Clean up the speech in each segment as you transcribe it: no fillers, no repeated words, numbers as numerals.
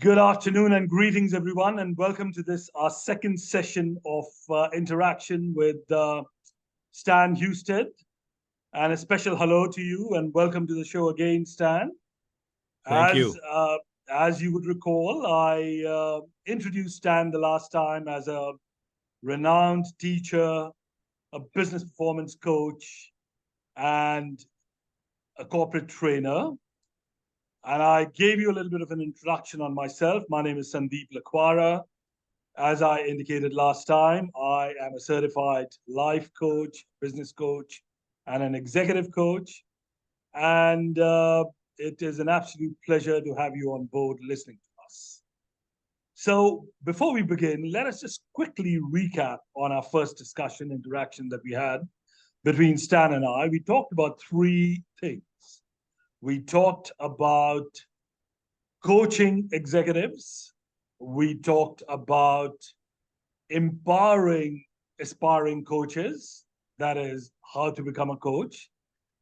Good afternoon and greetings, everyone, and welcome to this, our second session of interaction with Stan Hustad. And a special hello to you and welcome to the show again, Stan. Thank you. As you would recall, I introduced Stan the last time as a renowned teacher, a business performance coach, and a corporate trainer. And I gave you a little bit of an introduction on myself. My name is Sandeep Lakhwara. As I indicated last time, I am a certified life coach, business coach, and an executive coach. And it is an absolute pleasure to have you on board listening to us. So before we begin, let us just quickly recap on our first discussion interaction that we had between Stan and I. We talked about three things. We talked about coaching executives. We talked about empowering aspiring coaches, that is, how to become a coach.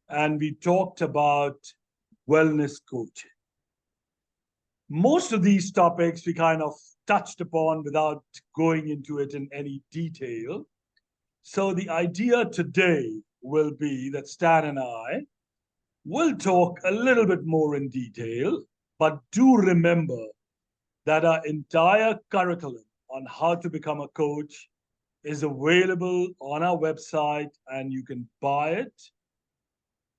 And we talked about wellness coaching. Most of these topics we kind of touched upon without going into it in any detail. So the idea today will be that Stan and I will talk a little bit more in detail, but do remember that our entire curriculum on how to become a coach is available on our website, and you can buy it,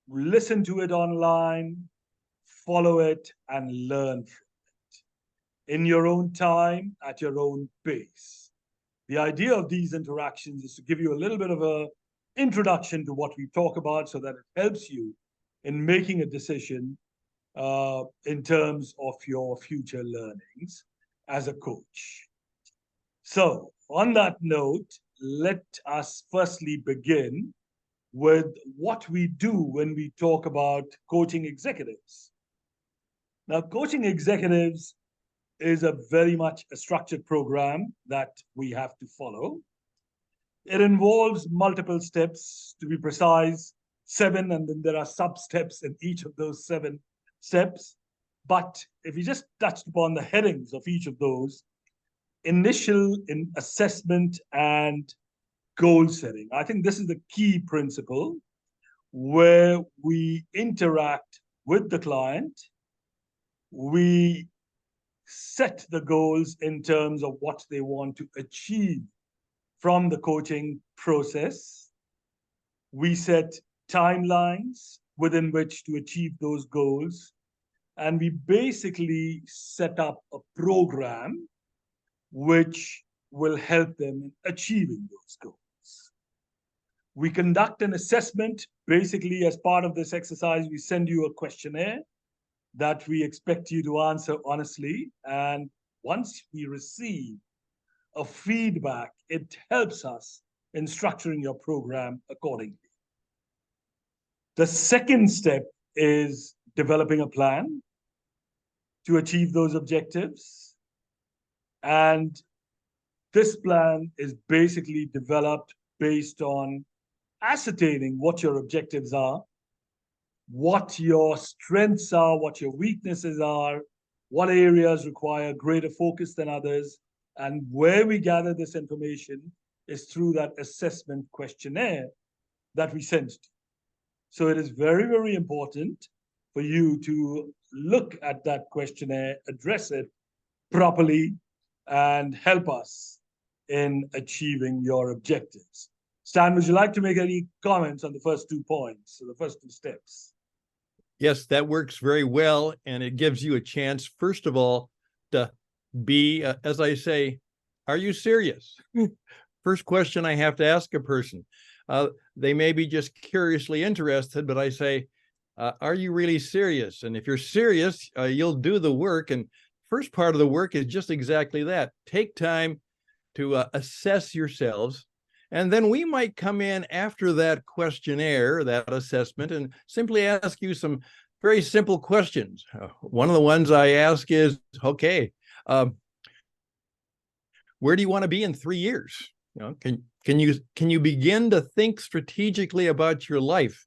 listen to it online, follow it, and learn from it in your own time, at your own pace. The idea of these interactions is to give you a little bit of an introduction to what we talk about so that it helps you in making a decision in terms of your future learnings as a coach. So on that note, let us firstly begin with what we do when we talk about coaching executives. Now, coaching executives is a very much a structured program that we have to follow. It involves multiple steps, to be precise, 7, and then there are sub-steps in each of those 7 steps. But if you just touched upon the headings of each of those, initial in assessment and goal setting. I think this is the key principle where we interact with the client. We set the goals in terms of what they want to achieve from the coaching process. We set timelines within which to achieve those goals. And we basically set up a program which will help them in achieving those goals. We conduct an assessment. Basically, as part of this exercise, we send you a questionnaire that we expect you to answer honestly. And once we receive a feedback, it helps us in structuring your program accordingly. The second step is developing a plan to achieve those objectives. And this plan is basically developed based on ascertaining what your objectives are, what your strengths are, what your weaknesses are, what areas require greater focus than others. And where we gather this information is through that assessment questionnaire that we send to you. So it is very, very important for you to look at that questionnaire, address it properly, and help us in achieving your objectives. Stan, would you like to make any comments on the first 2 points, or the first 2 steps? Yes, that works very well. And it gives you a chance, first of all, to be, as I say, are you serious? First question I have to ask a person. They may be just curiously interested, but I say, are you really serious? And if you're serious, you'll do the work. And first part of the work is just exactly that. Take time to assess yourselves. And then we might come in after that questionnaire, that assessment, and simply ask you some very simple questions. One of the ones I ask is, okay, where do you want to be in 3 years? You know, can you begin to think strategically about your life?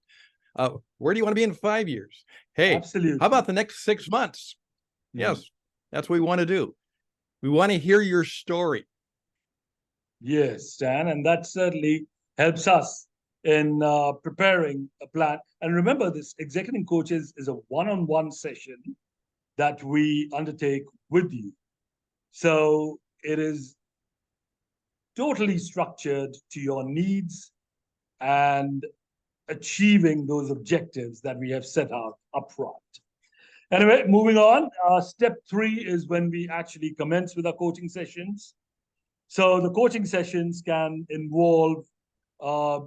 Where do you want to be in 5 years? Hey, absolutely. How about the next 6 months? Yes. That's what we want to do. We want to hear your story. Yes, Stan, and that certainly helps us in preparing a plan. And remember, this executive coaches is a one-on-one session that we undertake with you. So it is totally structured to your needs and achieving those objectives that we have set out up front. Anyway, moving on, step 3 is when we actually commence with our coaching sessions. So the coaching sessions can involve uh,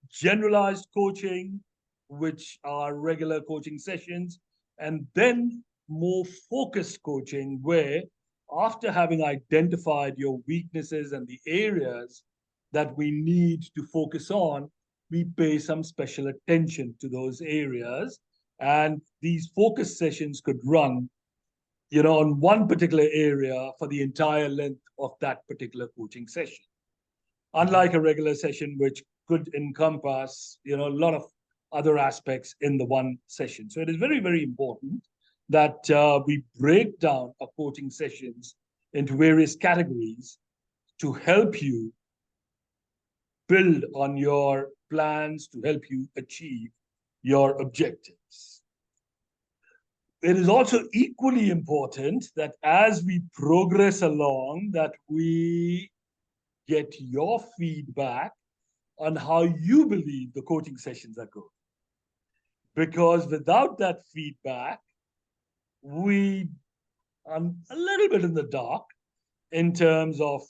generalized coaching, which are regular coaching sessions, and then more focused coaching, where after having identified your weaknesses and the areas that we need to focus on, we pay some special attention to those areas. And these focus sessions could run, on one particular area for the entire length of that particular coaching session. Unlike a regular session, which could encompass, a lot of other aspects in the one session. So it is very, very important that we break down our coaching sessions into various categories to help you build on your plans, to help you achieve your objectives. It is also equally important that as we progress along, that we get your feedback on how you believe the coaching sessions are going. Because without that feedback, we are a little bit in the dark in terms of,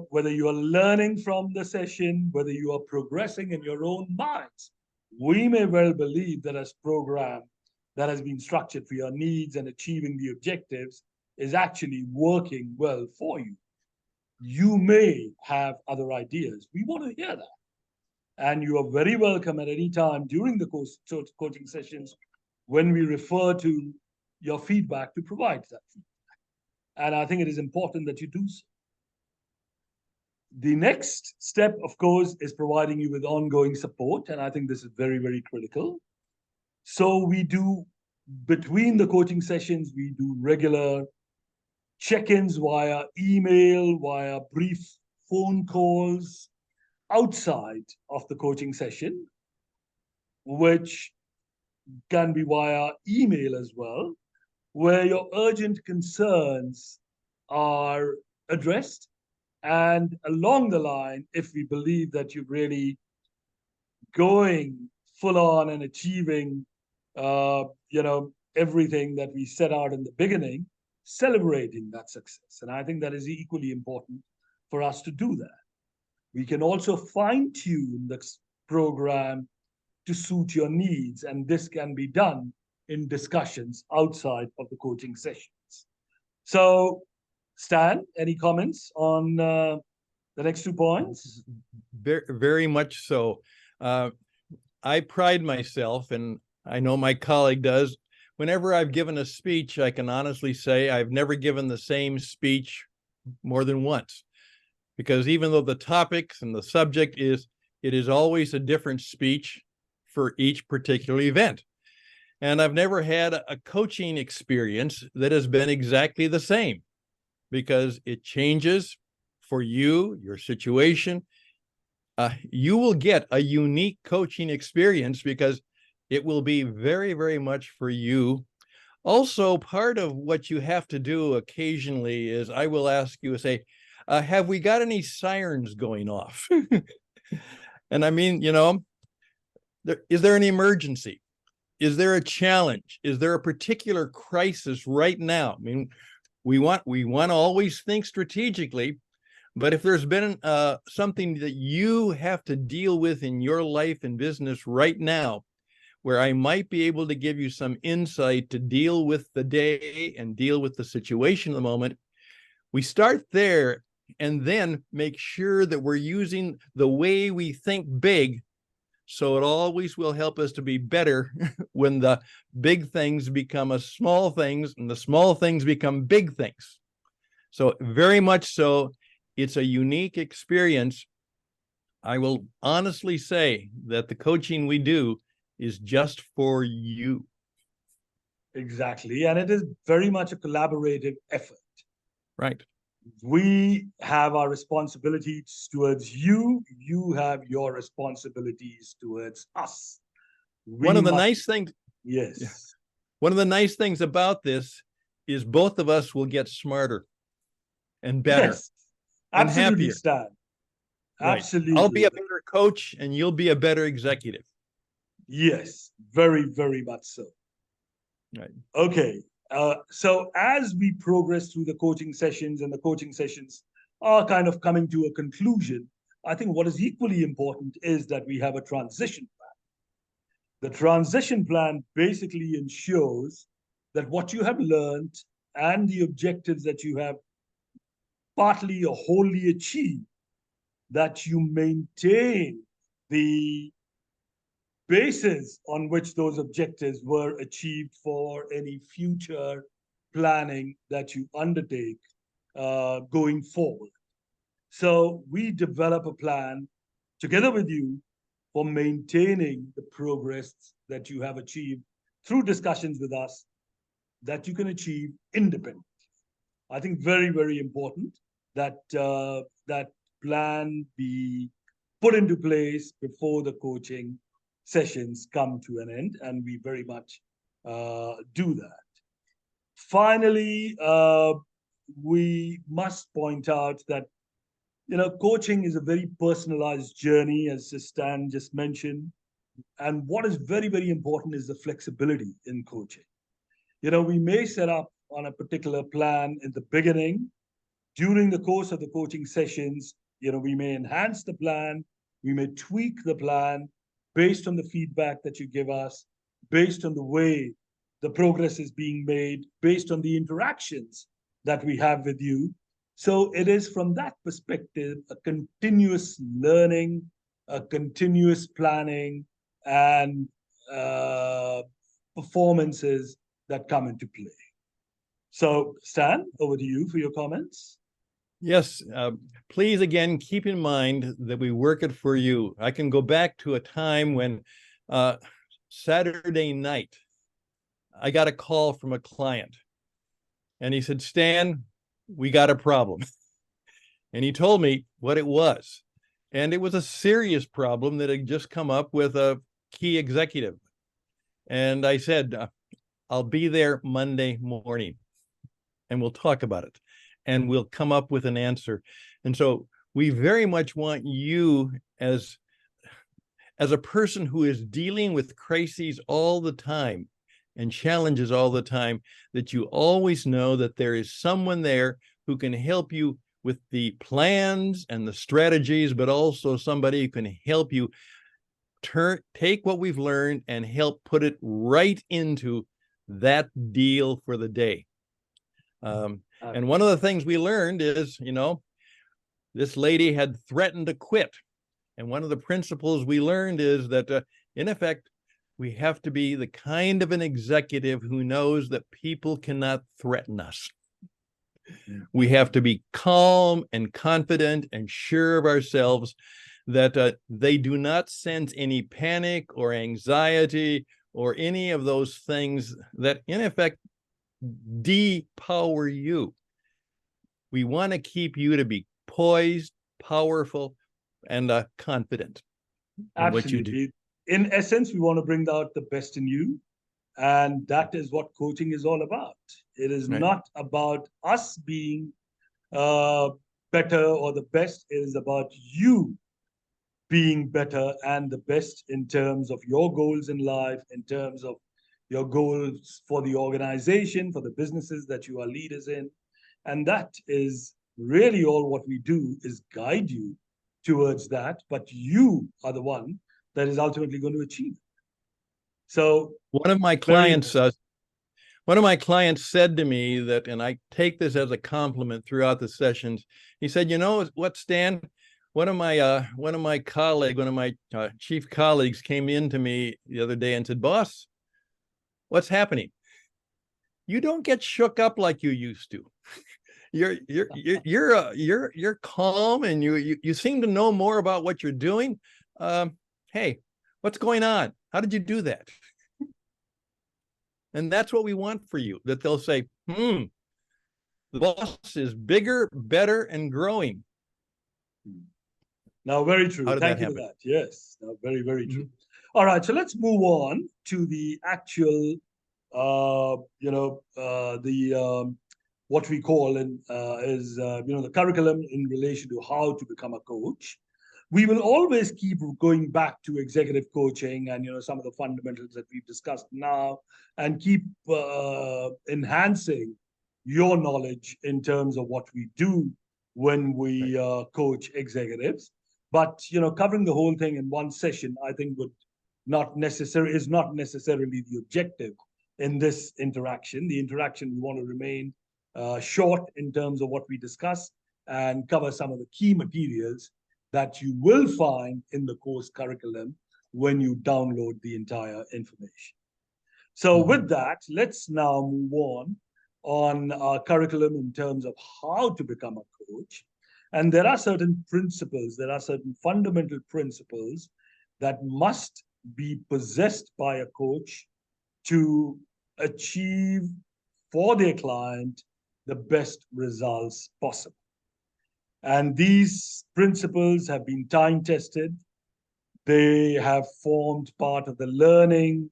whether you are learning from the session, whether you are progressing in your own minds. We may well believe that as program that has been structured for your needs and achieving the objectives is actually working well for you. You may have other ideas. We want to hear that. And you are very welcome at any time during the coaching sessions when we refer to your feedback to provide that feedback. And I think it is important that you do so. The next step, of course, is providing you with ongoing support. And I think this is very, very critical. So we do, between the coaching sessions, we do regular check-ins via email, via brief phone calls outside of the coaching session, which can be via email as well, where your urgent concerns are addressed. And along the line, if we believe that you're really going full on and achieving, everything that we set out in the beginning, celebrating that success. And I think that is equally important for us to do that. We can also fine-tune the program to suit your needs, and this can be done in discussions outside of the coaching sessions. So, Stan, any comments on the next 2 points? Very, very much so. I pride myself, and I know my colleague does, whenever I've given a speech, I can honestly say I've never given the same speech more than once. Because even though the topics and the subject it is always a different speech for each particular event. And I've never had a coaching experience that has been exactly the same, because it changes for you, your situation. You will get a unique coaching experience because it will be very, very much for you. Also, part of what you have to do occasionally is I will ask you to say, have we got any sirens going off? And I mean, is there an emergency? Is there a challenge? Is there a particular crisis right now? I mean, we want to always think strategically, but if there's been something that you have to deal with in your life and business right now, where I might be able to give you some insight to deal with the day and deal with the situation at the moment, we start there and then make sure that we're using the way we think big, so it always will help us to be better when the big things become small things and the small things become big things. So very much so, it's a unique experience. I will honestly say that the coaching we do is just for you. Exactly. And it is very much a collaborative effort. Right. We have our responsibilities towards you. You have your responsibilities towards us. One We of the must, nice things, yeah, yes, one of the nice things about this is both of us will get smarter and better yes, and absolutely, happier. Stan. Right. I'll be Absolutely. a better coach and you'll be a better executive. Yes, very, very much so. Right. Okay. So as we progress through the coaching sessions and the coaching sessions are kind of coming to a conclusion, I think what is equally important is that we have a transition plan. The transition plan basically ensures that what you have learned and the objectives that you have partly or wholly achieved, that you maintain the basis on which those objectives were achieved for any future planning that you undertake going forward. So we develop a plan together with you for maintaining the progress that you have achieved through discussions with us that you can achieve independently. I think very, very important that that plan be put into place before the coaching sessions come to an end, and we very much do that. Finally, we must point out that coaching is a very personalized journey, as Stan just mentioned. And what is very, very important is the flexibility in coaching. We may set up on a particular plan in the beginning. During the course of the coaching sessions, we may enhance the plan, we may tweak the plan based on the feedback that you give us, based on the way the progress is being made, based on the interactions that we have with you. So it is from that perspective a continuous learning, a continuous planning, and performances that come into play. So, Stan, over to you for your comments. Yes. Please, again, keep in mind that we work it for you. I can go back to a time when Saturday night, I got a call from a client and he said, Stan, we got a problem. And he told me what it was. And it was a serious problem that had just come up with a key executive. And I said, I'll be there Monday morning and we'll talk about it and we'll come up with an answer. And so we very much want you as a person who is dealing with crises all the time and challenges all the time, that you always know that there is someone there who can help you with the plans and the strategies, but also somebody who can help you take what we've learned and help put it right into that deal for the day. And one of the things we learned is, this lady had threatened to quit. And one of the principles we learned is that, in effect, we have to be the kind of an executive who knows that people cannot threaten us. We have to be calm and confident and sure of ourselves that they do not sense any panic or anxiety or any of those things that, in effect, depower you. We want to keep you to be poised, powerful, and confident in what you do. Absolutely. In essence, we want to bring out the best in you. And that is what coaching is all about. It is Right. not about us being better or the best. It is about you being better and the best in terms of your goals in life, in terms of your goals for the organization, for the businesses that you are leaders in. And that is really all what we do, is guide you towards that, but you are the one that is ultimately going to achieve it. So one of my clients said to me that, and I take this as a compliment throughout the sessions. He said, "You know what, Stan? One of my chief colleagues came in to me the other day and said, boss, what's happening? You don't get shook up like you used to. You're calm and you seem to know more about what you're doing. Hey, what's going on? How did you do that?" And that's what we want for you, that they'll say, the boss is bigger, better, and growing. Now, very true. How did Thank that you for happen? that. Yes, now, very, very true. All right, so let's move on to the actual, what we call the curriculum in relation to how to become a coach. We will always keep going back to executive coaching and some of the fundamentals that we've discussed now, and keep enhancing your knowledge in terms of what we do when we coach executives. But covering the whole thing in one session, I think is not necessarily the objective in this interaction. The interaction, we want to remain short in terms of what we discuss and cover some of the key materials that you will find in the course curriculum when you download the entire information. So with that, let's now move on our curriculum in terms of how to become a coach. And there are certain principles, there are certain fundamental principles that must be possessed by a coach to achieve for their client the best results possible. And these principles have been time tested. They have formed part of the learning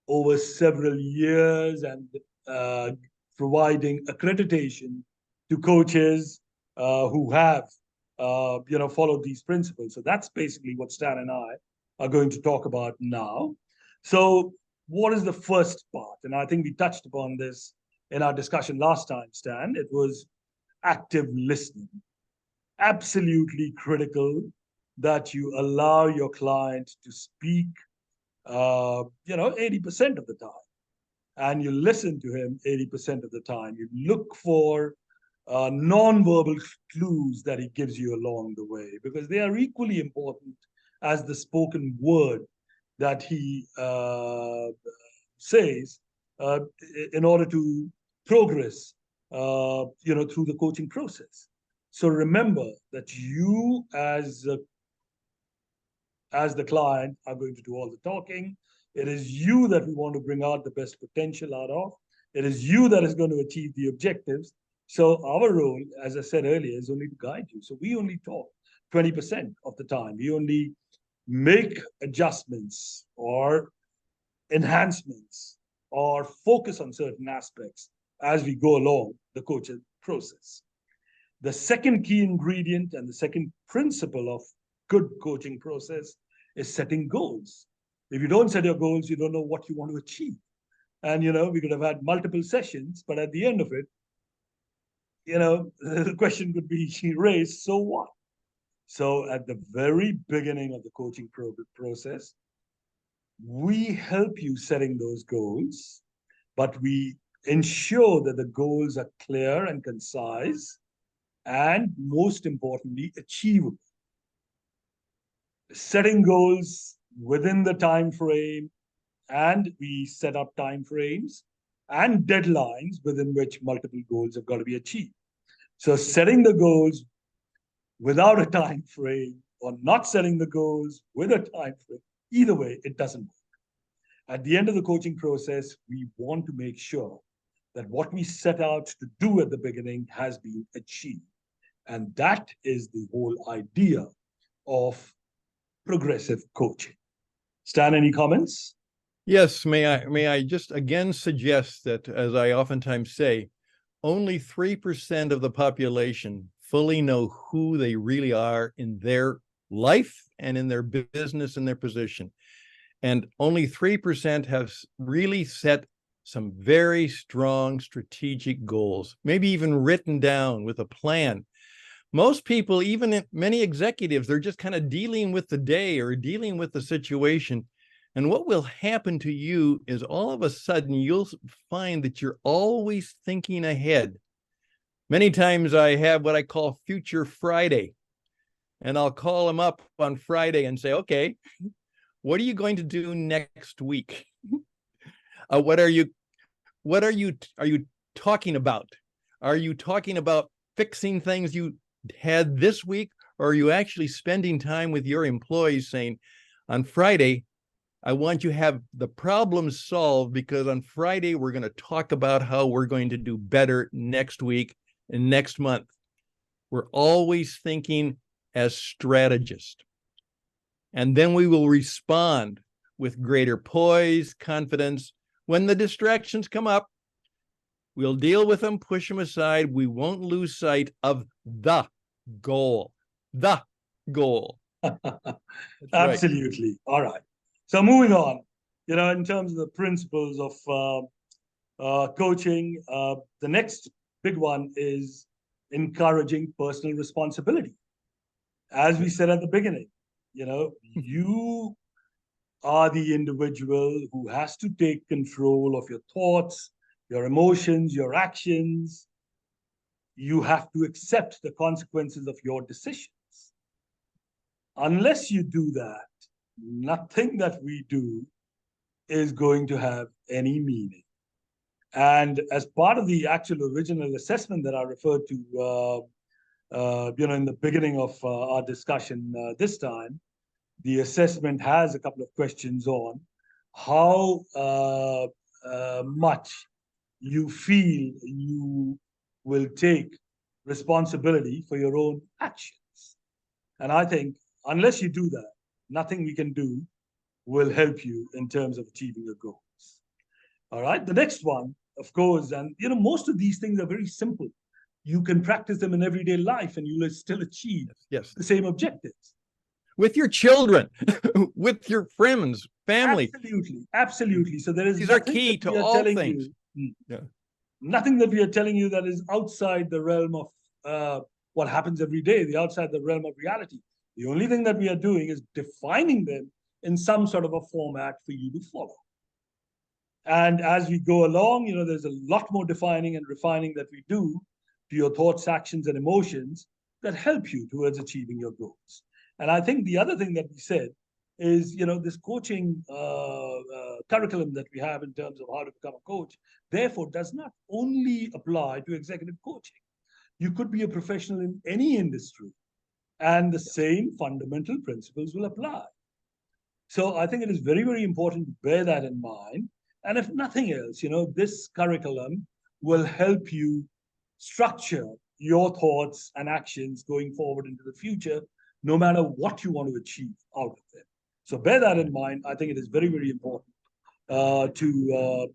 over several years and providing accreditation to coaches who have followed these principles. So that's basically what Stan and I are going to talk about now. So what is the first part? And I think we touched upon this in our discussion last time, Stan. It was active listening. Absolutely critical that you allow your client to speak 80% of the time, and you listen to him 80% of the time. You look for non-verbal clues that he gives you along the way, because they are equally important as the spoken word that he says in order to progress through the coaching process. So remember that you as the client are going to do all the talking. It is you that we want to bring out the best potential out of. It is you that is going to achieve the objectives. So our role, as I said earlier, is only to guide you. So we only talk 20% of the time. We only make adjustments or enhancements or focus on certain aspects as we go along the coaching process. The second key ingredient and the second principle of good coaching process is setting goals. If you don't set your goals, you don't know what you want to achieve. And, we could have had multiple sessions, but at the end of it, the question could be raised, so what? So at the very beginning of the coaching process, we help you setting those goals, but we ensure that the goals are clear and concise, and most importantly, achievable. Setting goals within the time frame, and we set up time frames and deadlines within which multiple goals have got to be achieved. So setting the goals without a time frame or not setting the goals with a time frame, either way, it doesn't work. At the end of the coaching process, we want to make sure that what we set out to do at the beginning has been achieved. And that is the whole idea of progressive coaching. Stan, any comments? Yes, may I just again suggest that, as I oftentimes say, only 3% of the population fully know who they really are in their life and in their business and their position. And only 3% have really set some very strong strategic goals, maybe even written down with a plan. Most people, even many executives, they're just kind of dealing with the day or dealing with the situation. And what will happen to you is all of a sudden you'll find that you're always thinking ahead. Many times I have what I call Future Friday, and I'll call them up on Friday and say, okay, what are you going to do next week? What are you talking about? Are you talking about fixing things you had this week, or are you actually spending time with your employees saying, on Friday, I want you to have the problem solved, because on Friday, we're going to talk about how we're going to do better next week and next month. We're always thinking as strategists. And then we will respond with greater poise, confidence. When the distractions come up, we'll deal with them, push them aside. We won't lose sight of the goal. The goal. Absolutely. Right. All right. So moving on, in terms of the principles of coaching, the next big one is encouraging personal responsibility. As we said at the beginning, you are the individual who has to take control of your thoughts, your emotions, your actions. You have to accept the consequences of your decisions. Unless you do that, nothing that we do is going to have any meaning. And as part of the actual original assessment that I referred to, in the beginning of our discussion this time, the assessment has a couple of questions on how much you feel you will take responsibility for your own actions. And I think unless you do that, nothing we can do will help you in terms of achieving your goals. All right. The next one, of course, and most of these things are very simple. You can practice them in everyday life and you will still achieve the same objectives. With your children, with your friends, family. Absolutely. So there is these are key to all things. Nothing that we are telling you that is outside the realm of what happens every day, outside the realm of reality. The only thing that we are doing is defining them in some sort of a format for you to follow. And as we go along, there's a lot more defining and refining that we do to your thoughts, actions, and emotions that help you towards achieving your goals. And I think the other thing that we said is, this coaching curriculum that we have in terms of how to become a coach, therefore, does not only apply to executive coaching. You could be a professional in any industry, and the same fundamental principles will apply. So I think it is very, very important to bear that in mind. And if nothing else, this curriculum will help you structure your thoughts and actions going forward into the future, no matter what you want to achieve out of them. So bear that in mind. I think it is very, very important to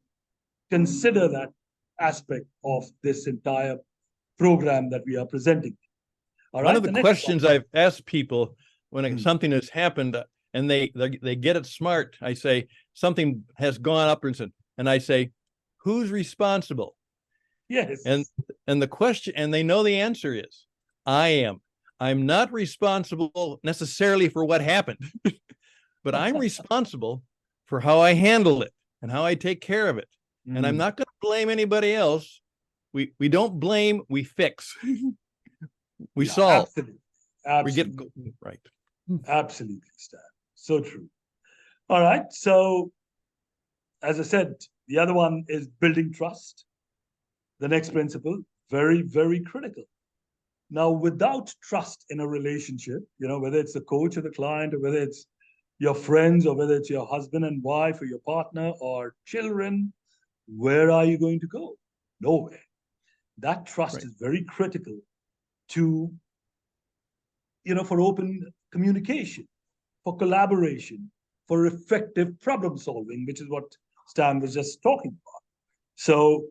consider that aspect of this entire program that we are presenting. All right. One of the questions I've asked people when something has happened and they get it smart, I say, something has gone up and I say, who's responsible? Yes. And the question, and they know the answer is, I am. I'm not responsible necessarily for what happened, but I'm responsible for how I handle it and how I take care of it. And I'm not going to blame anybody else. We don't blame, we fix. We solve. Absolutely. We get right. Absolutely, Stan. So true. All right. So, as I said, the other one is building trust. The next principle, very, very critical. Now, without trust in a relationship, whether it's the coach or the client, or whether it's your friends, or whether it's your husband and wife, or your partner, or children, where are you going to go? Nowhere. That trust is very critical to, for open communication, for collaboration, for effective problem solving, which is what Stan was just talking about. So,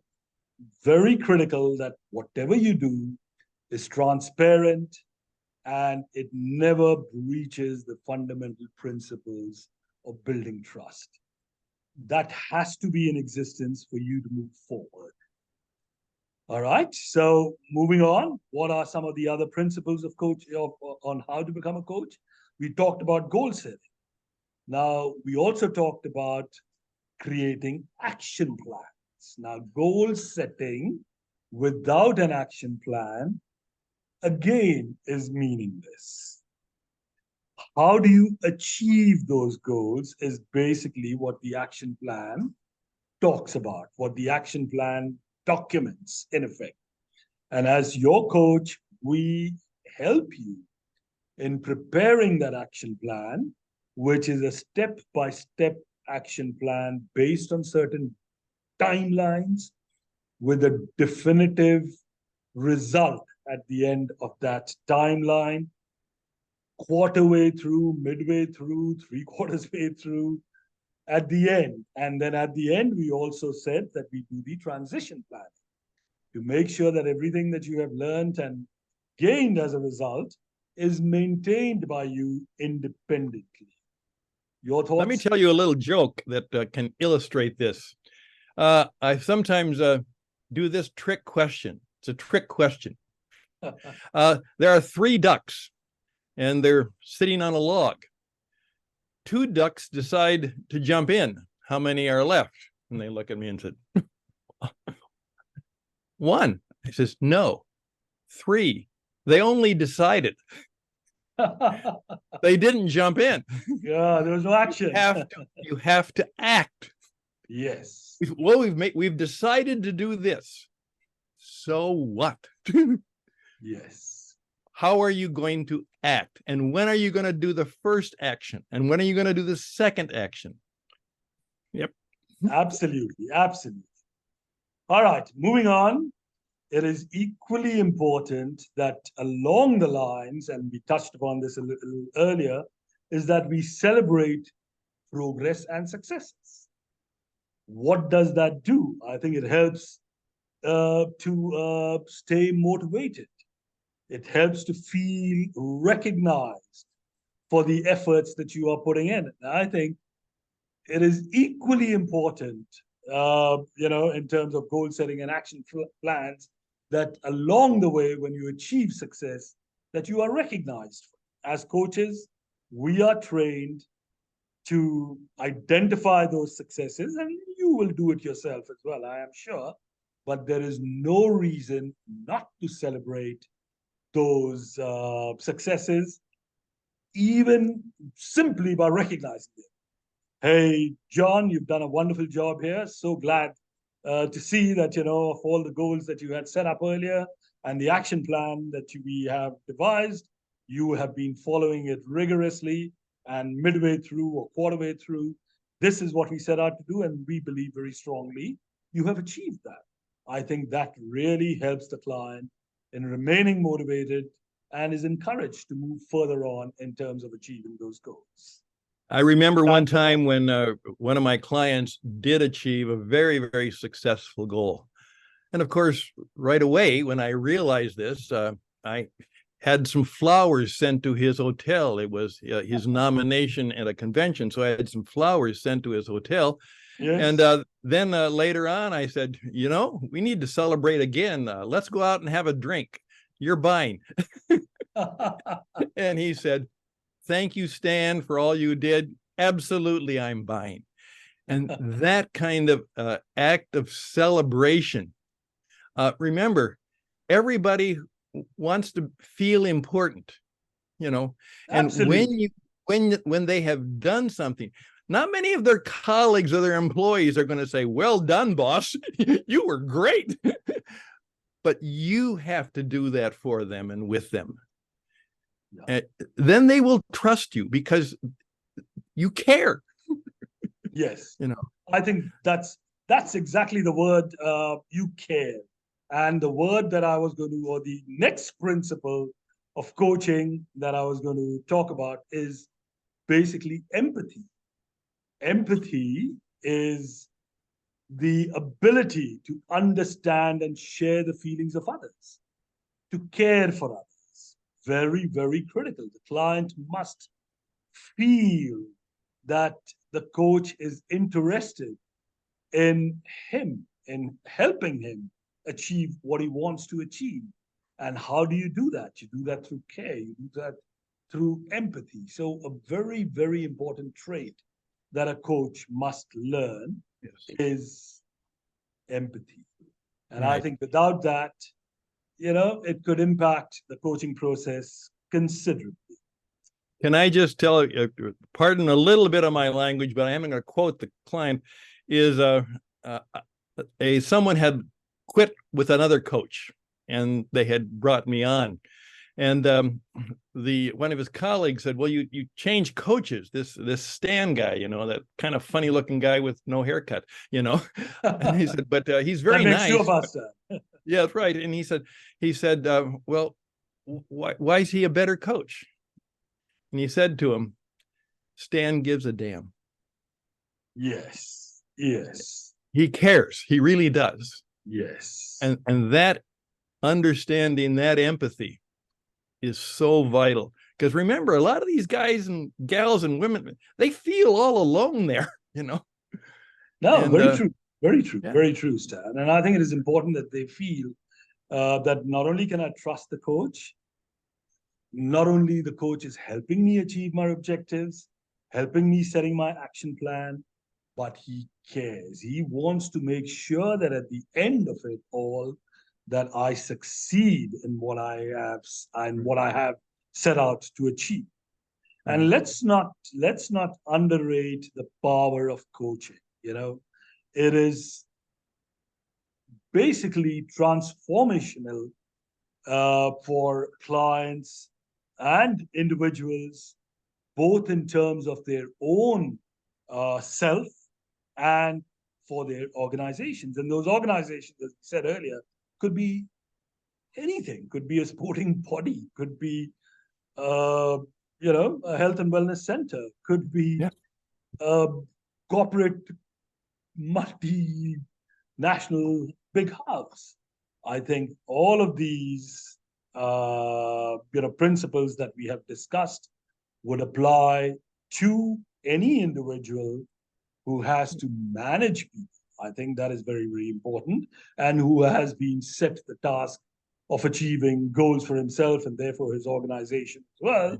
very critical that whatever you do is transparent and it never breaches the fundamental principles of building trust. That has to be in existence for you to move forward. All right. So moving on, what are some of the other principles of coach on how to become a coach? We talked about goal setting. Now, we also talked about creating action plans. Now, goal setting without an action plan, again, is meaningless. How do you achieve those goals is basically what the action plan talks about, what the action plan documents, in effect. And as your coach, we help you in preparing that action plan which is a step-by-step action plan based on certain timelines with a definitive result at the end of that timeline, quarter way through, midway through, three-quarters way through, at the end. And then at the end, we also said that we do the transition planning to make sure that everything that you have learned and gained as a result is maintained by you independently. Your thoughts? Let me tell you a little joke that can illustrate this. I sometimes do this trick question. It's a trick question. There are 3 ducks, and they're sitting on a log. 2 ducks decide to jump in. How many are left? And they look at me and said, 1. I says, no. 3. They only decided. They didn't jump in. Yeah, there was no action. You have to act. Yes. Well, we've decided to do this. So what? Yes. How are you going to act? And when are you going to do the first action? And when are you going to do the second action? Yep. Absolutely. Absolutely. All right, moving on. It is equally important that along the lines, and we touched upon this a little earlier, is that we celebrate progress and successes. What does that do? I think it helps to stay motivated. It helps to feel recognized for the efforts that you are putting in. And I think it is equally important, in terms of goal setting and action plans, that along the way, when you achieve success, that you are recognized. As coaches, we are trained to identify those successes, and you will do it yourself as well, I am sure. But there is no reason not to celebrate those successes, even simply by recognizing them. Hey, John, you've done a wonderful job here. So glad to see that, of all the goals that you had set up earlier and the action plan that we have devised, you have been following it rigorously, and midway through or quarter way through, this is what we set out to do, and we believe very strongly you have achieved that. I think that really helps the client in remaining motivated and is encouraged to move further on in terms of achieving those goals. I remember one time when one of my clients did achieve a very, very successful goal. And of course, right away, when I realized this, I had some flowers sent to his hotel. It was his nomination at a convention. So I had some flowers sent to his hotel. Yes. And then later on, I said, we need to celebrate again. Let's go out and have a drink. You're buying. And he said, thank you, Stan, for all you did. Absolutely, I'm buying. And that kind of act of celebration. Remember, everybody wants to feel important, and Absolutely. when they have done something, not many of their colleagues or their employees are going to say, well done, boss, you were great. But you have to do that for them and with them. Yeah. Then they will trust you because you care. Yes. I think that's exactly the word, you care. And the word that I was going to, or the next principle of coaching that I was going to talk about, is basically empathy. Empathy is the ability to understand and share the feelings of others, to care for others. Very, very critical. The client must feel that the coach is interested in him, in helping him achieve what he wants to achieve. And how do you do that? You do that through care. You do that through empathy. So a very, very important trait that a coach must learn is empathy. And right. I think without that, it could impact the coaching process considerably. Can I just tell you, pardon a little bit of my language, but I am going to quote the client, is someone had quit with another coach and they had brought me on. And one of his colleagues said, "Well, you change coaches. This Stan guy, that kind of funny looking guy with no haircut, And he said, but he's very That makes nice." two of us, Stan. Yeah, that's right. And he said, "Well, why is he a better coach?" And he said to him, "Stan gives a damn. Yes, yes, He cares. He really does." yes. And that understanding, that empathy is so vital. Because remember, a lot of these guys and gals and women, they feel all alone there, No, And, very true. Very true. yeah. Very true, Stan. And I think it is important that they feel that not only can I trust the coach, not only the coach is helping me achieve my objectives, helping me setting my action plan, but he cares. He wants to make sure that at the end of it all, that I succeed in what I have set out to achieve. And let's not underrate the power of coaching. It is basically transformational for clients and individuals, both in terms of their own self and for their organizations. And those organizations, as we said earlier, could be anything. Could be a sporting body, could be a health and wellness center, could be Yeah. a corporate multinational big house. I think all of these principles that we have discussed would apply to any individual who has to manage people. I think that is very, very important, and who has been set the task of achieving goals for himself and therefore his organization as well.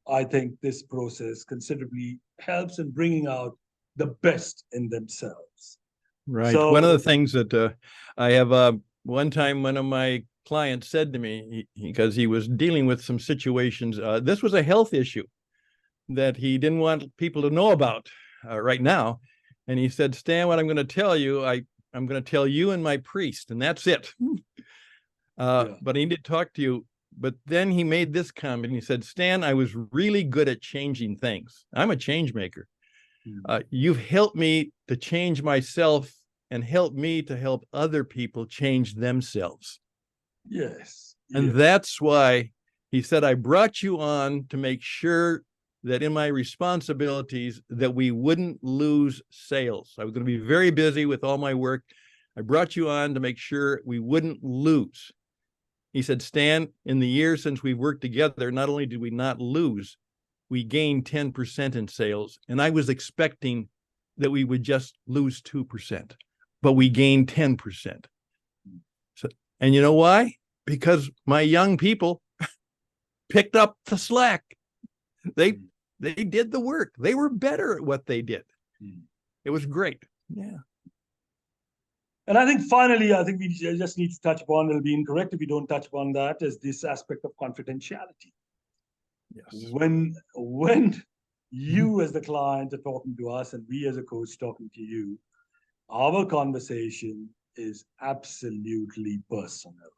I think this process considerably helps in bringing out the best in themselves. Right. So, one of the things that I have one time, one of my clients said to me, because he was dealing with some situations, this was a health issue that he didn't want people to know about right now. And he said, "Stan, what I'm going to tell you, I'm going to tell you and my priest, and that's it." But I need to talk to you. But then he made this comment. He said, "Stan, I was really good at changing things. I'm a change maker. You've helped me to change myself and helped me to help other people change themselves." Yes. And that's why he said, "I brought you on to make sure that in my responsibilities that we wouldn't lose sales. I was going to be very busy with all my work. I brought you on to make sure we wouldn't lose." He said, "Stan, in the years since we've worked together, not only did we not lose, we gained 10% in sales. And I was expecting that we would just lose 2%, but we gained 10%. So, and you know why? Because my young people picked up the slack. They did the work. They were better at what they did. It was great." Yeah. And I think finally, I think we just need to touch upon, it'll be incorrect if we don't touch upon that, is this aspect of confidentiality. Yes. When you as the client are talking to us and we as a coach talking to you, our conversation is absolutely personal.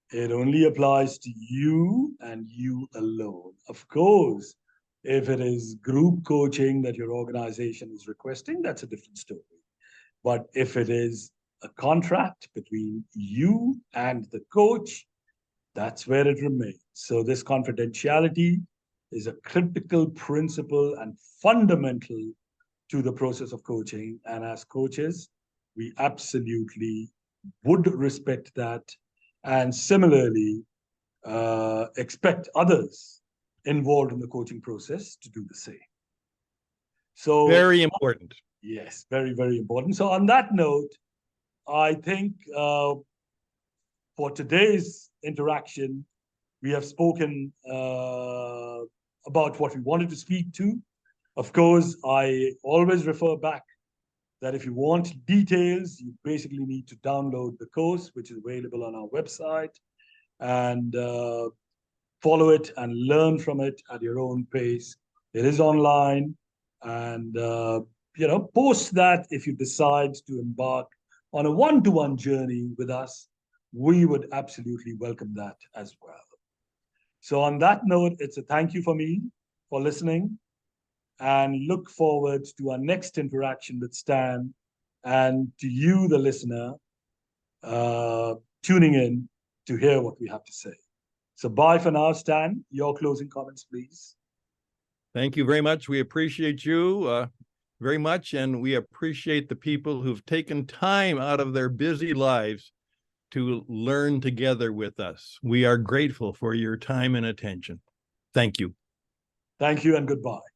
It only applies to you and you alone. Of course, if it is group coaching that your organization is requesting, that's a different story. But if it is a contract between you and the coach, that's where it remains. So this confidentiality is a critical principle and fundamental to the process of coaching. And as coaches, we absolutely would respect that, and similarly expect others involved in the coaching process to do the same. So very important. Yes, very, very important. So on that note, I think for today's interaction, we have spoken about what we wanted to speak to. Of course, I always refer back that if you want details, you basically need to download the course, which is available on our website, and follow it and learn from it at your own pace. It is online, and post that if you decide to embark on a one-to-one journey with us, we would absolutely welcome that as well. So on that note, it's a thank you for me for listening, and look forward to our next interaction with Stan, and to you, the listener, tuning in to hear what we have to say. So bye for now, Stan. Your closing comments, please. Thank you very much. We appreciate you very much, and we appreciate the people who've taken time out of their busy lives to learn together with us. We are grateful for your time and attention. Thank you. Thank you and goodbye.